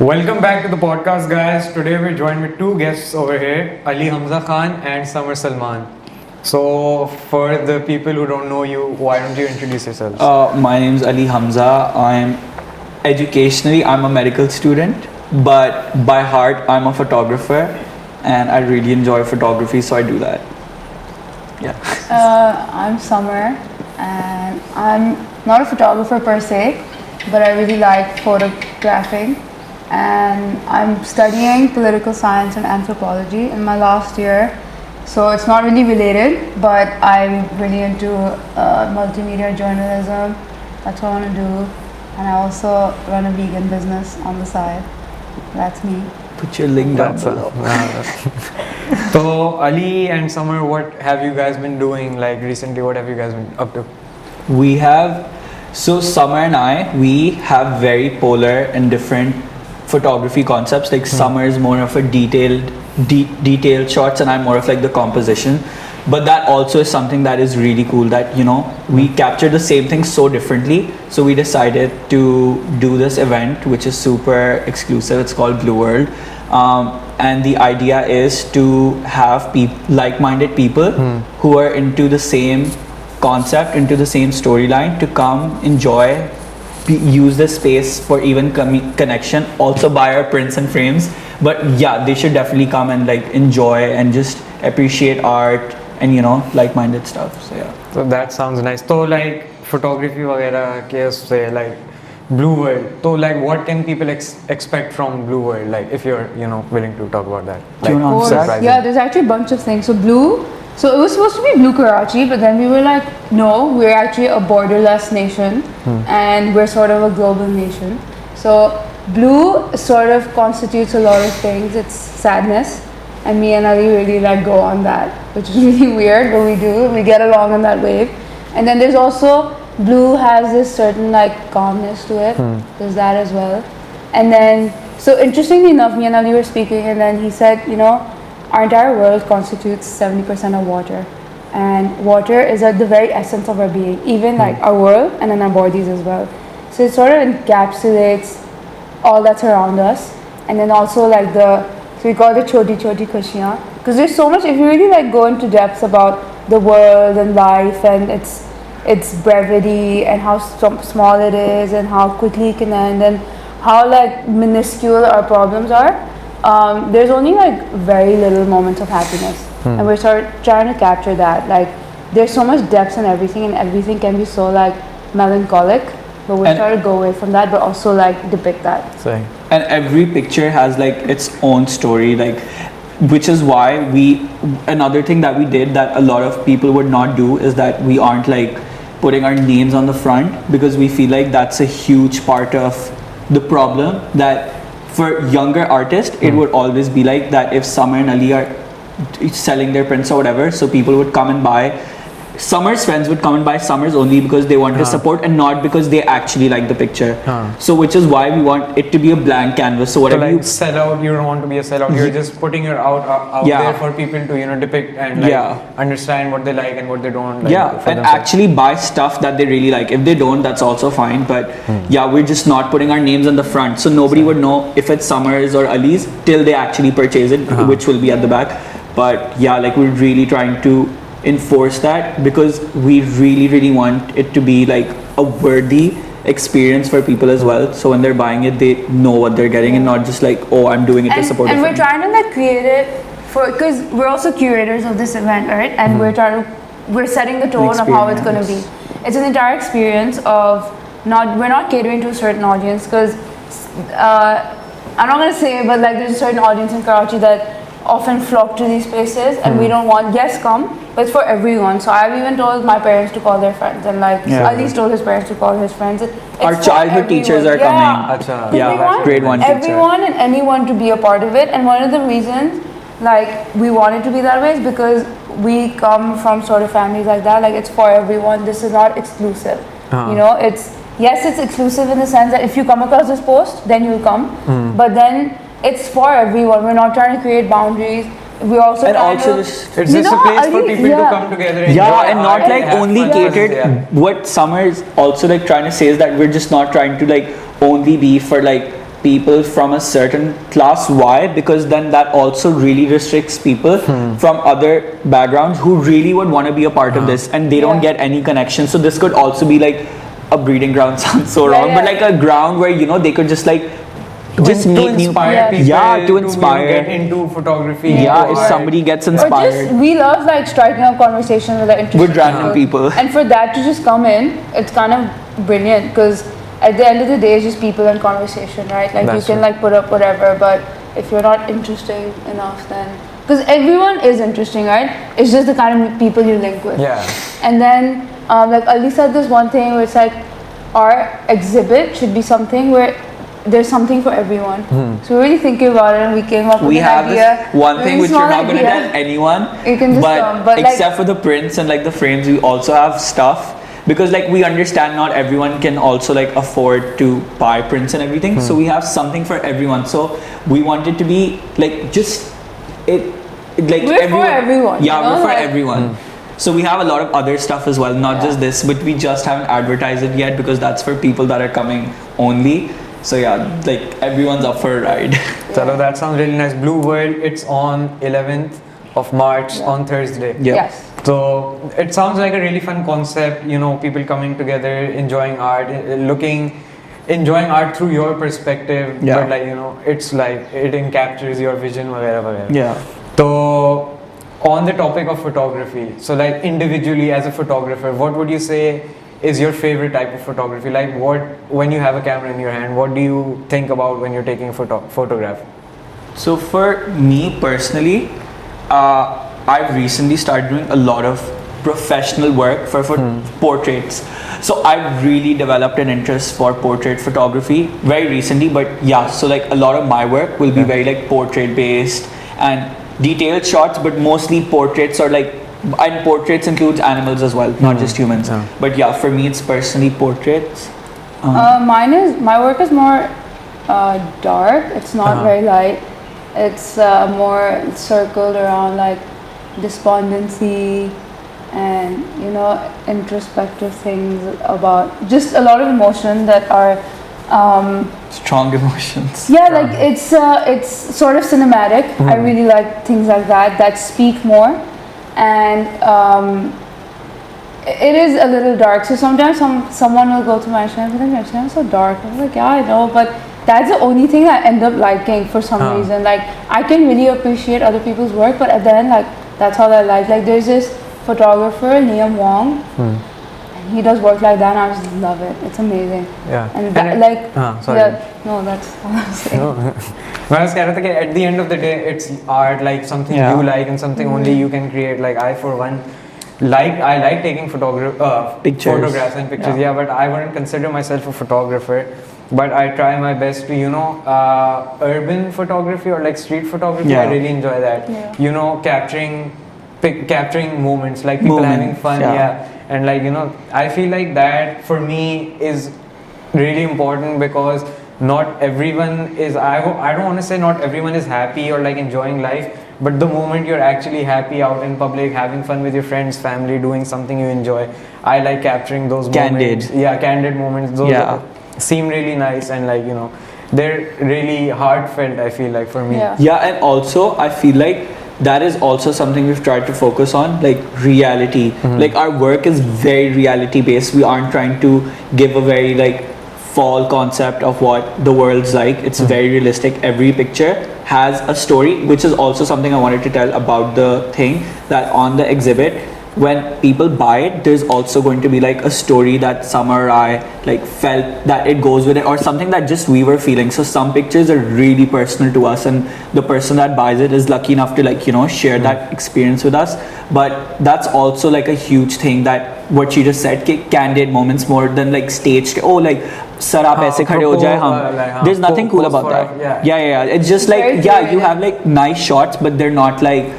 Welcome back to the podcast, guys. Today we're joined with two guests over here, Ali Hamza Khan and Samar Salman. So, for the people who don't know you, why don't you introduce yourselves? My name's Ali Hamza. I'm a medical student, but by heart I'm a photographer, and I really enjoy photography, so I do that. Yeah. I'm Samar, and I'm not a photographer per se, but I really like photographing. And I'm studying political science and anthropology in my last year. So it's not really related, but I'm really into multimedia journalism. That's what I want to do. And I also run a vegan business on the side. That's me. Put your link down below. So, Ali and Samar, what have you guys been doing like recently? What have you guys been up to? Summer and we have very polar and different photography concepts. Like Summer is more of a detailed shots, and I'm more of like the composition. But that also is something that is really cool, that we capture the same thing so differently. So we decided to do this event, which is super exclusive. It's called Blue World, and the idea is to have like-minded people who are into the same concept, into the same storyline, to come enjoy, use the space for even connection, also buy our prints and frames. But yeah, they should definitely come and like enjoy and just appreciate art and like-minded stuff. So yeah. So that sounds nice. So like photography वगैरह के उससे like Blue World. So like what can people expect from Blue World? Like if you're willing to talk about that. Like, surprising. Yeah, there's actually a bunch of things. So it was supposed to be Blue Karachi, but then we were like, no, we're actually a borderless nation, and we're sort of a global nation. So blue sort of constitutes a lot of things. It's sadness, and me and Ali really like go on that, which is really weird, but we do. We get along on that wave. And then there's also, blue has this certain like calmness to it. There's that as well. And then, so interestingly enough, me and Ali were speaking, and then he said, our entire world constitutes 70% of water, and water is at the very essence of our being, even like our world and then our bodies as well. So it sort of encapsulates all that's around us, and then also like so we call it choti choti khushiyan, because there's so much. If you really like go into depth about the world and life and its brevity and how small it is and how quickly it can end and how like minuscule our problems are. There's only like very little moments of happiness, and we're sort of trying to capture that. Like there's so much depth in everything, and everything can be so like melancholic, but we're trying to go away from that, but also like depict that. And every picture has like its own story, like, which is why another thing that we did that a lot of people would not do is that we aren't like putting our names on the front, because we feel like that's a huge part of the problem. That for younger artists, it would always be like that if Samar and Ali are selling their prints or whatever, so people would come and buy. Summer's friends would come and buy Summer's only because they want to support, and not because they actually like the picture. So which is why we want it to be a blank canvas. So whatever you sell out, you don't want to be a sellout. You're just putting it out there for people to depict and understand what they like and what they don't like. And actually buy stuff that they really like. If they don't, that's also fine. But we're just not putting our names on the front, so nobody would know if it's Summer's or Ali's till they actually purchase it, which will be at the back. But like we're really trying to enforce that, because we really want it to be like a worthy experience for people as well. So when they're buying it, they know what they're getting, and not just like, oh, I'm doing it to support. And we're trying to like create it because we're also curators of this event, right? And we're setting the tone of how it's going to be. It's an entire experience of we're not catering to a certain audience, because I'm not going to say it, but like there's a certain audience in Karachi that often flock to these places, and we don't want, come, but it's for everyone. So I've even told my parents to call their friends, and like Ali's told his parents to call his friends. Our childhood teachers are coming. Grade 1 teacher. Everyone and anyone to be a part of it. And one of the reasons like we want it to be that way is because we come from sort of families like that. Like it's for everyone. This is not exclusive. It's exclusive in the sense that if you come across this post, then you'll come. But then it's for everyone. We're not trying to create boundaries. We're also it's just a place for people to come together and enjoy and not like only catered. What Summer is also like trying to say is that we're just not trying to like only be for like people from a certain class. Why? Because then that also really restricts people from other backgrounds who really would want to be a part of this, and they don't get any connection. So this could also be like a breeding ground. Sounds so wrong, but like a ground where they could just like just to make new inspire people to inspire get into photography. if somebody gets inspired, or just we love like striking up conversation with with random people, and for that to just come in, it's kind of brilliant, because at the end of the day it's just people and conversation, right? Like That's you can like put up whatever, but if you're not interesting enough, then because everyone is interesting, right? It's just the kind of people you link with. And then like Ali said this one thing where it's like our exhibit should be something where there's something for everyone. So we're really thinking about it, and we came up with an idea. This one thing which you're not going to tell anyone, you can just but except for the prints and like the frames, we also have stuff, because like we understand not everyone can also like afford to buy prints and everything. So we have something for everyone. So we want it to be like just like we're for everyone. Yeah, we're for everyone. So we have a lot of other stuff as well, not just this, but we just haven't advertised it yet because that's for people that are coming only. So yeah, like everyone's up for a ride. Chalo, that sounds really nice. Blue World, it's on 11th of March on Thursday. Yes. So it sounds like a really fun concept, people coming together, enjoying art, enjoying art through your perspective. But like, it's like, it encaptures your vision, whatever. Yeah. So on the topic of photography, so like individually as a photographer, what would you say is your favorite type of photography? Like when you have a camera in your hand, what do you think about when you're taking a photograph? So for me personally, I've recently started doing a lot of professional work for portraits. So I've really developed an interest for portrait photography very recently, but yeah, so like a lot of my work will be very like portrait based and detailed shots, but mostly portraits, or like, and portraits includes animals as well, not just humans. But yeah, for me it's personally portraits. My work is more dark. It's not very light. It's more circled around like despondency and introspective things, about just a lot of emotion that are strong emotions. Yeah, like it's sort of cinematic. I really like things like that speak more. And it is a little dark, so sometimes someone will go to my channel and be like, "Your so dark." I'm like, "Yeah, I know," but that's the only thing I end up liking for some reason. Like I can really appreciate other people's work, but at the end, like that's all I like. Like there's this photographer, Liam Wong, and he does work like that, and I just love it. It's amazing. Yeah. And sorry. yeah, no, that's all I'm saying. No. But I was kind of thinking, at the end of the day, it's art, like something you like and something only you can create. Like I, for one, I like taking photographs and pictures. Yeah, but I wouldn't consider myself a photographer. But I try my best to, urban photography or like street photography. Yeah. I really enjoy that. Yeah. Capturing moments, like people having fun. And like I feel like that for me is really important, because not everyone is, I don't want to say not everyone is happy or like enjoying life, but the moment you're actually happy out in public, having fun with your friends, family, doing something you enjoy, I like capturing those moments. Yeah, candid moments. Those seem really nice, and like they're really heartfelt, I feel like, for me. Yeah, and also I feel like that is also something we've tried to focus on, like reality. Like our work is very reality based. We aren't trying to give a very like false concept of what the world's like. It's very realistic. Every picture has a story, which is also something I wanted to tell about the thing, that on the exhibit, when people buy it, there's also going to be like a story that Samar or I like felt that it goes with it, or something that just we were feeling. So some pictures are really personal to us, and the person that buys it is lucky enough to like share that experience with us. But that's also like a huge thing, that what you just said, candid moments more than like staged. Oh, like sir aap aise khade ho jaye hum. There's nothing cool about that. Yeah. It's just like you have like nice shots, but they're not like,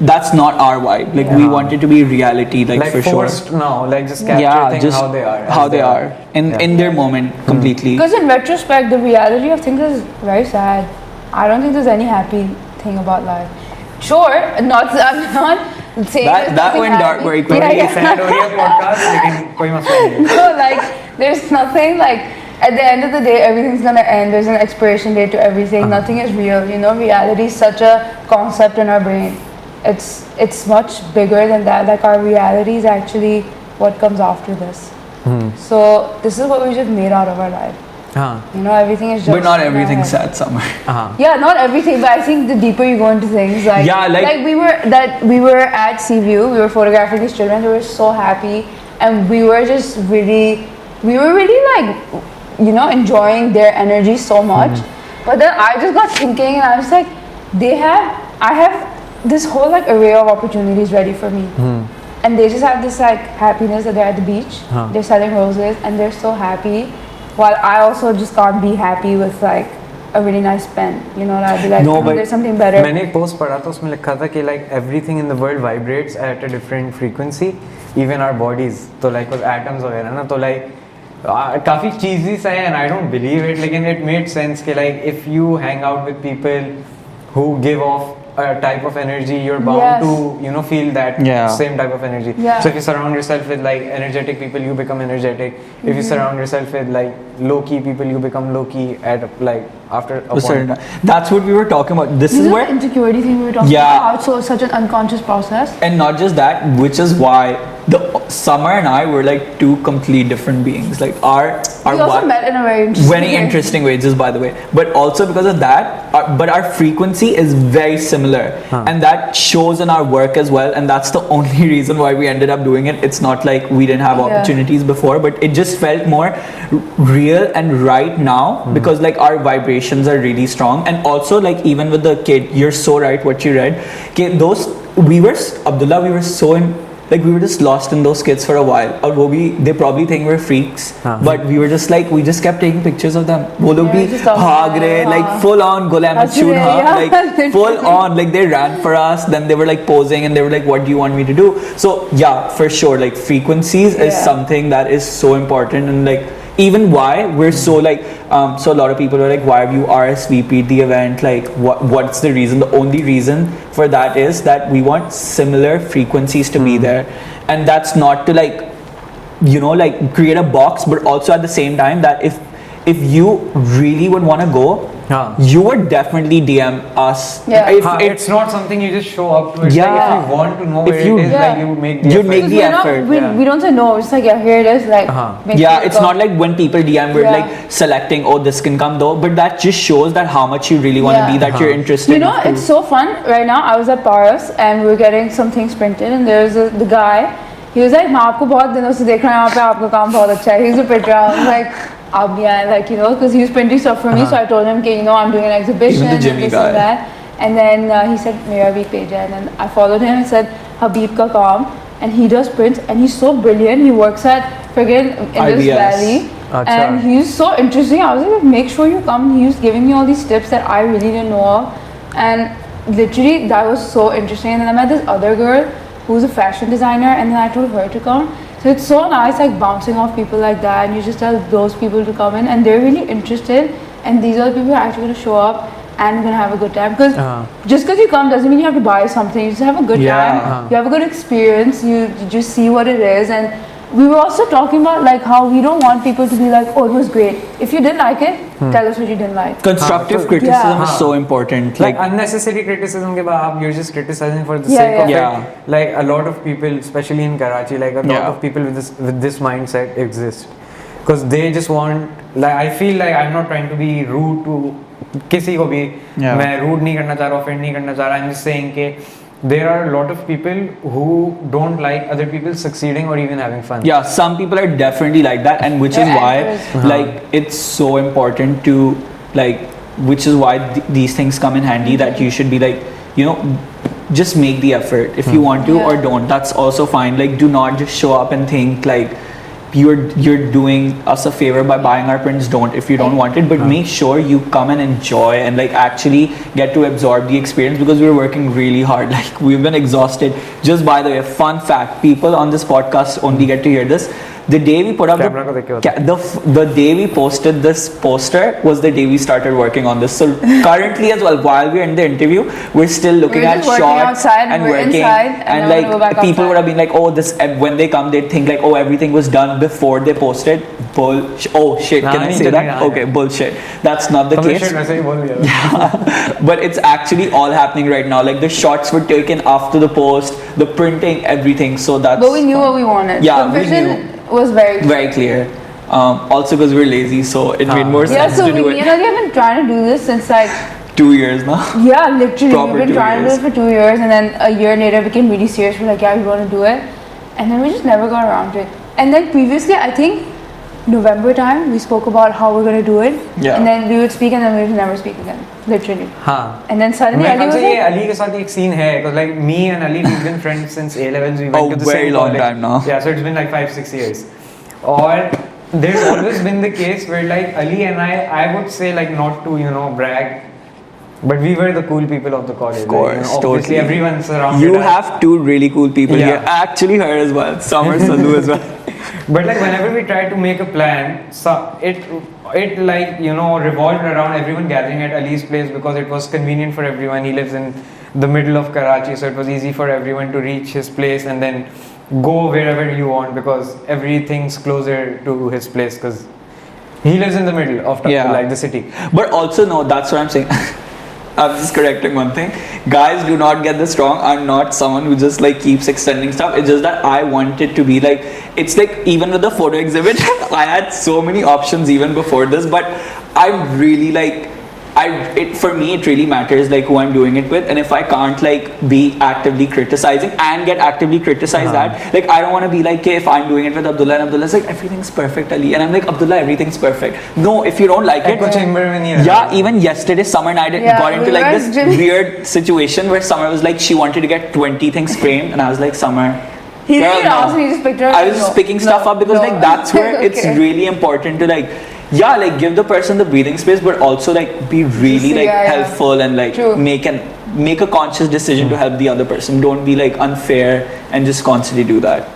that's not our vibe. Like we want it to be reality, like for forced sure. No, like just capture things how they are in their moment completely. Because in retrospect, the reality of things is very sad. I don't think there's any happy thing about life. Sure, I'm not saying that went dark very quickly. podcast, लेकिन कोई मसला नहीं है. No, like there's nothing like at the end of the day, everything's gonna end. There's an expiration date to everything. Nothing is real. You know, reality is such a concept in our brain. It's much bigger than that. Like our reality is actually what comes after this. So this is what we just made out of our life. You know, everything is just. But not everything's sad, Samar. Yeah, not everything. But I think the deeper you go into things, like we were at Seaview. We were photographing these children. They were so happy, and we were really like, you know, enjoying their energy so much. But then I just got thinking, and I was like, I have this whole like array of opportunities ready for me. And they just have this like happiness that they're at the beach, they're selling roses, and they're so happy. While I also just can't be happy with like a really nice pen, you know. I'd be like, no, but there's something better. मैंने एक post पढ़ा था उसमें लिखा था कि like everything in the world vibrates at a different frequency, even our bodies. तो like with atoms वगैरह ना, तो like काफी cheesy सा है and I don't believe it, लेकिन it made sense कि like if you hang out with people who give off a type of energy, you're bound to, you know, feel that same type of energy. So if you surround yourself with like energetic people, you become energetic. If you surround yourself with like low-key people, you become low-key at like after a point. That's what we were talking about. This is where the insecurity thing we were talking about. So it's such an unconscious process. And not just that, which is why Samar and I were like two complete different beings. Like we also met in a very interesting way, just by the way. But also because of that, our frequency is very similar, and that shows in our work as well. And that's the only reason why we ended up doing it. It's not like we didn't have opportunities before, but it just felt more real and right now because like our vibrations are really strong. And also like even with the kid, you're so right what you read. Okay, we were we were just lost in those kids for a while. Or they probably think we're freaks, but we were just like, we just kept taking pictures of them. वो लोग भी भाग रहे, like full on Golem shoot, like full on, like they ran for us. Then they were like posing and they were like, what do you want me to do? So yeah, for sure, like frequencies is something that is so important. And like even why we're so like so a lot of people were like, why have you RSVP'd the event? Like what's the reason? The only reason for that is that we want similar frequencies to be there, and that's not to like, you know, like create a box, but also at the same time that if you really would want to go, you would definitely DM us. It's not something you just show up to. It's like if you want to know where it is, like you make the effort. We don't say no. It's like here it is. Like it's not like when people DM we're like selecting, oh this can come though, but that just shows that how much you really want to be, that you're interested. You know, it's so fun. Right now I was at Paris and we were getting some things printed, and there's the guy. He was like, मैं आपको बहुत दिनों से देख रहा हूँ यहाँ पे, आपका काम बहुत अच्छा है. He's a printer. I was like, आप भी आए, like, you know, because he was printing stuff for me. So I told him, okay, you know, I'm doing an exhibition and this and that. And then he said, मेरा भी page है. And then I followed him and said, Habib का काम, and he does prints and he's so brilliant. He works at friggin' Indus Valley. And he's so interesting. I was like, make sure you come. He was giving me all these tips that I really didn't know of. And literally, that was so interesting. And then I met this other girl who's a fashion designer, and then I told her to come. So it's so nice, like bouncing off people like that, and you just tell those people to come in, and they're really interested, and these are the people who are actually going to show up and going to have a good time. Because just because you come doesn't mean you have to buy something. You just have a good time. You have a good experience. You just see what it is. And we were also talking about like how we don't want people to be like, oh, it was great. If you didn't like it, tell us what you didn't like. Constructive criticism is so important. Like unnecessary criticism ke baad you're just criticizing for the sake of it. Like a lot of people, especially in Karachi, like a lot of people with this mindset exist. Because they just want, like I feel like I'm not trying to be rude to किसी को भी, मैं rude नहीं करना चाह रहा, offend नहीं करना चाह रहा. I'm just saying कि there are a lot of people who don't like other people succeeding or even having fun. Yeah, some people are definitely like that, and which is why like it's so important to like, which is why these things come in handy, that you should be like, you know, just make the effort if you want to, or don't. That's also fine. Like, do not just show up and think like you're doing us a favor by buying our prints. Don't, if you don't want it, but make sure you come and enjoy and like actually get to absorb the experience, because we're working really hard. Like, we've been exhausted. Just by the way, fun fact, people on this podcast only get to hear this. the day we put up Camera ko dekh ke hota. the day we posted this poster was the day we started working on this. So currently as well, while we're in the interview, we're still looking We're at just working shots outside, and we're working, inside, and and then we'll go like back people outside. would have been like, oh, this when they come, they'd think like, oh, everything was done before they posted. Oh shit, can I say that? Okay, bullshit. That's not the तुमने case. shit वैसे ही बोल दिया. But it's actually all happening right now. Like the shots were taken after the post, the printing, everything. So that's. But we knew what we wanted. Yeah, the we vision knew. was very clear. Very clear. Also because we're lazy, so it made more Yeah, sense so to do me and it. Ali have been trying to do this since like 2 years now. yeah, literally Proper we've been 2 trying to do years. it for 2 years, and then a year later became really serious. We're like, yeah, we want to do it, and then we just never got around to it. And then previously, I think November time, we spoke about how we're gonna do it, Yeah. and then we would speak, and then we would never speak again, literally. हाँ. And then suddenly मेरे Ali ख्याल was से ये like, Ali के साथ एक scene है, because like me and Ali we've been friends since A levels. We went Oh, to the very same long college. time now. Yeah, so it's been like 5-6 years. Or there's always been the case where like Ali and I would say like not to brag, but we were the cool people of the college. Of course, obviously totally. everyone surrounded You us. have two really cool people Yeah. here. Actually, her as well. Samar, Sadhu as well. But like whenever we tried to make a plan, it like revolved around everyone gathering at Ali's place because it was convenient for everyone. He lives in the middle of Karachi, so it was easy for everyone to reach his place and then go wherever you want because everything's closer to his place because he lives in the middle of like the city. But also, no, that's what I'm saying. I'm just correcting one thing. Guys, do not get this wrong. I'm not someone who just like keeps extending stuff. It's just that I want it to be like, it's like even with the photo exhibit, I had so many options even before this, but I'm really like, for me it really matters like who I'm doing it with, and if I can't like be actively criticizing and get actively criticized at, like I don't want to be like, okay, if I'm doing it with Abdullah and Abdullah's like everything's perfect Ali, and I'm like, Abdullah, everything's perfect. No, if you don't like it, yeah, even yesterday Samar and I got into like this weird situation where Samar was like, she wanted to get 20 things framed, and I was like, Samar, he didn't ask me, he just picked it up. I was just picking stuff up because like that's where it's really important to like, yeah, like give the person the breathing space, but also like be really like helpful and like make a conscious decision to help the other person. Don't be like unfair and just constantly do that.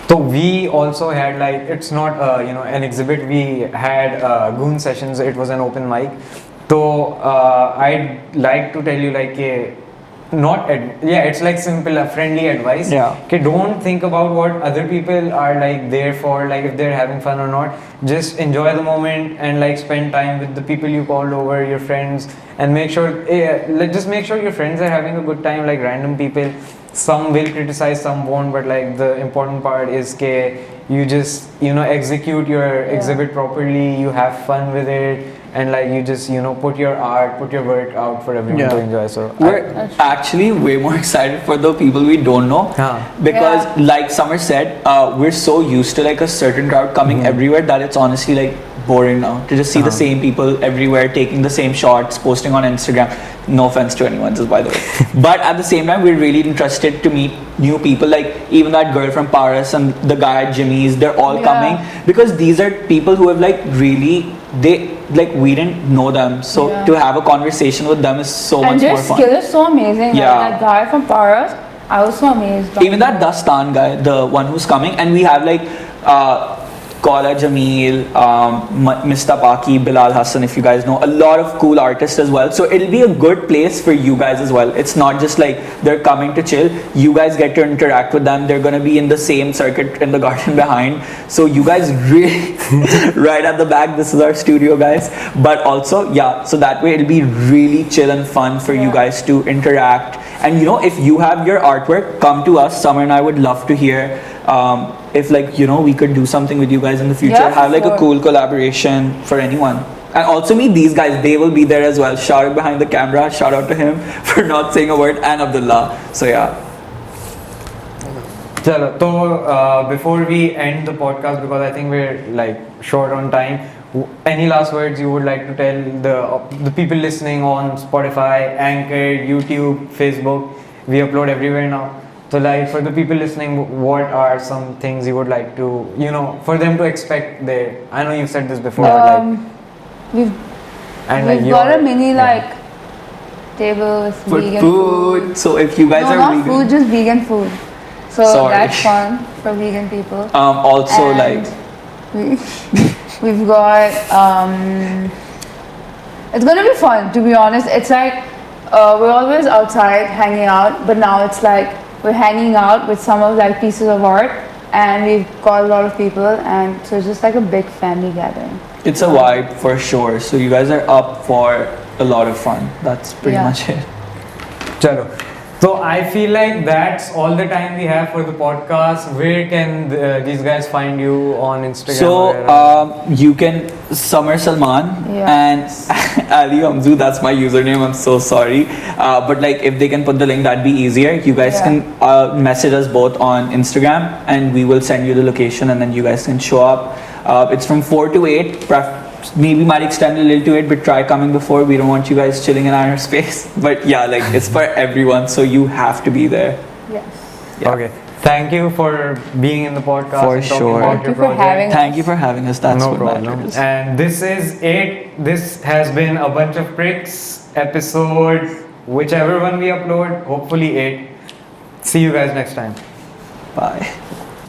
So we also had like, it's not an exhibit, we had goon sessions. It was an open mic. So I'd like to tell you like it's like simple friendly advice. Okay, don't think about what other people are like there for, like if they're having fun or not. Just enjoy the moment and like spend time with the people you called over, your friends, and make sure just make sure your friends are having a good time. Like random people, some will criticize, some won't, but like the important part is you just execute your exhibit properly, you have fun with it, and like you just put your art, put your work out for everyone to enjoy. So we're actually way more excited for the people we don't know, because like Samar said, we're so used to like a certain crowd coming everywhere that it's honestly like boring now to just see the same people everywhere taking the same shots, posting on Instagram. No offense to anyone, just by the way. But at the same time, we're really interested to meet new people, like even that girl from Paris and the guy at Jimmy's. They're all coming because these are people who have like really, we didn't know them, so to have a conversation with them is so much more fun. And their skill is so amazing. Yeah. Like that guy from Paris, I was so amazed. Even that Dastan guy, the one who's coming, and we have like Kola Jameel, Mr. Paki, Bilal Hassan, if you guys know, a lot of cool artists as well. So it'll be a good place for you guys as well. It's not just like they're coming to chill. You guys get to interact with them. They're gonna be in the same circuit in the garden behind. So you guys really, right at the back, this is our studio, guys. But also, so that way it'll be really chill and fun for you guys to interact. And if you have your artwork, come to us. Samar and I would love to hear if we could do something with you guys in the future, have like a cool collaboration for anyone. And also meet these guys, they will be there as well. Shahrukh behind the camera, shout out to him for not saying a word, and Abdullah. So Chalo, so before we end the podcast, because I think we're like short on time, any last words you would like to tell the people listening on Spotify, Anchor, YouTube, Facebook? We upload everywhere now. So like for the people listening, what are some things you would like to, for them to expect there? I know you've said this before, but like... We've got a mini table with for vegan food. So if you guys are not vegan, food, just vegan food. So Sorry. that's fun for vegan people. Also, And like, we've got it's gonna be fun, to be honest. It's like we're always outside hanging out, but now it's like we're hanging out with some of like pieces of art, and we've got a lot of people, and so it's just like a big family gathering. it's a vibe for sure. So you guys are up for a lot of fun. That's pretty Yeah. much it. Chalo. So I feel like that's all the time we have for the podcast. Where can these guys find you on Instagram? So you can Samar Salman Yeah. and Ali Hamza. That's my username. I'm so sorry, but like if they can put the link, that'd be easier. You guys Yeah. can message us both on Instagram, and we will send you the location, and then you guys can show up. It's from 4 to 8. Maybe might extend a little to it, but try coming before. We don't want you guys chilling in our space. But yeah, like it's for everyone, so you have to be there. Yes. Yeah. Okay. Thank you for being in the podcast. For and talking sure. about Thank your you for project. having Thank you for having us. That's No what problem. matters. And this is it. This has been a bunch of pricks episode, whichever one we upload. Hopefully 8. See you guys next time. Bye.